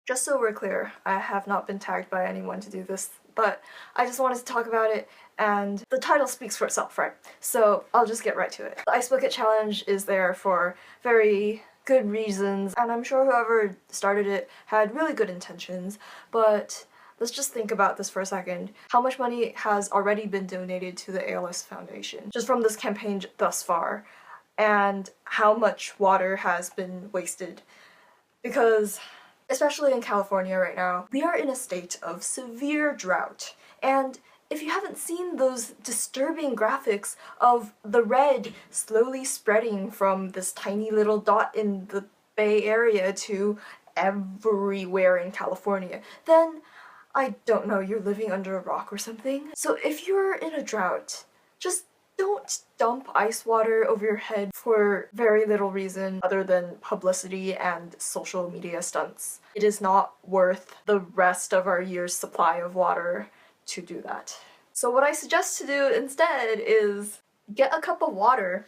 Just so we're clear, I have not been tagged by anyone to do this, but I just wanted to talk about it, and the title speaks for itself, right? So I'll just get right to it. The Ice Bucket Challenge is there for very good reasons, and I'm sure whoever started it had really good intentions, but let's just think about this for a second. How much money has already been donated to the ALS Foundation, just from this campaign thus far, and how much water has been wasted? Because especially in California right now, we are in a state of severe drought. And if you haven't seen those disturbing graphics of the red slowly spreading from this tiny little dot in the Bay Area to everywhere in California, then I don't know, you're living under a rock or something. So if you're in a drought, just don't dump ice water over your head for very little reason other than publicity and social media stunts. It is not worth the rest of our year's supply of water to do that. So what I suggest to do instead is get a cup of water.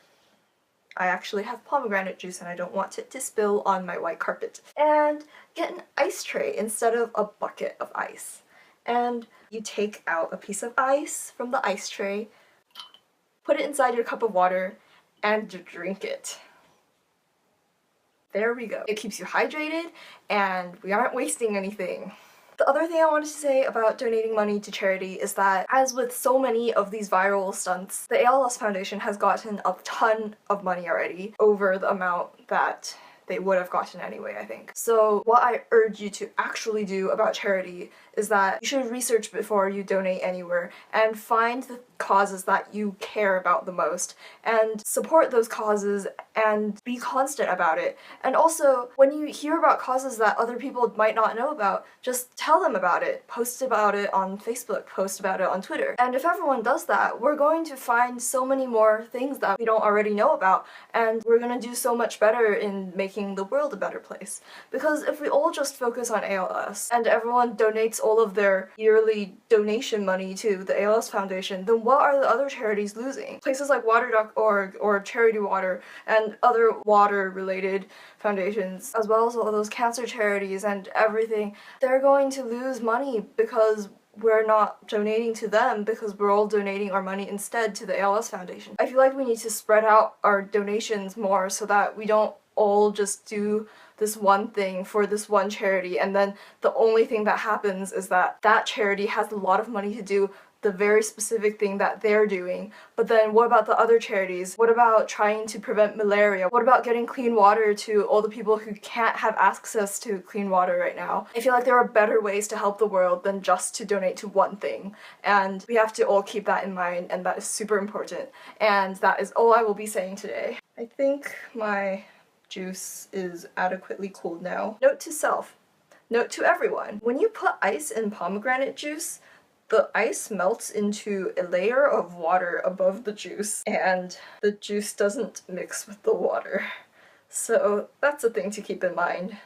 I actually have pomegranate juice and I don't want it to spill on my white carpet. And get an ice tray instead of a bucket of ice. And you take out a piece of ice from the ice tray, put it inside your cup of water, and drink it. There we go. It keeps you hydrated, and we aren't wasting anything. The other thing I wanted to say about donating money to charity is that, as with so many of these viral stunts, the ALS Foundation has gotten a ton of money already, over the amount that they would have gotten anyway, I think. So what I urge you to actually do about charity is that you should research before you donate anywhere and find the causes that you care about the most and support those causes and be constant about it. And also, when you hear about causes that other people might not know about, just tell them about it. Post about it on Facebook, post about it on Twitter. And if everyone does that, we're going to find so many more things that we don't already know about, and we're gonna do so much better in making the world a better place. Because if we all just focus on ALS and everyone donates all of their yearly donation money to the ALS Foundation, then what are the other charities losing? Places like Water.org or Charity Water and other water-related foundations, as well as all those cancer charities and everything, they're going to lose money because we're not donating to them, because we're all donating our money instead to the ALS Foundation. I feel like we need to spread out our donations more so that we don't all just do this one thing for this one charity, and then the only thing that happens is that that charity has a lot of money to do the very specific thing that they're doing. But then what about the other charities? What about trying to prevent malaria? What about getting clean water to all the people who can't have access to clean water right now? I feel like there are better ways to help the world than just to donate to one thing. And we have to all keep that in mind, and that is super important. And that is all I will be saying today. I think my juice is adequately cooled now. Note to self. Note to everyone. When you put ice in pomegranate juice, the ice melts into a layer of water above the juice, and the juice doesn't mix with the water. So that's a thing to keep in mind.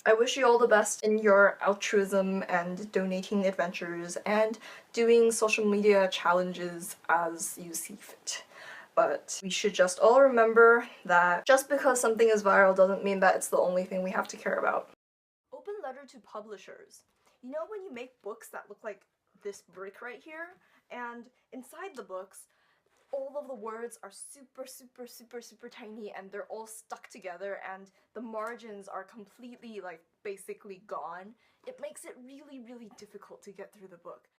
I wish you all the best in your altruism and donating adventures and doing social media challenges as you see fit. But we should just all remember that just because something is viral doesn't mean that it's the only thing we have to care about. Open letter to publishers. You know when you make books that look like this brick right here? And inside the books, all of the words are super tiny and they're all stuck together and the margins are completely, like, basically gone. It makes it really difficult to get through the book.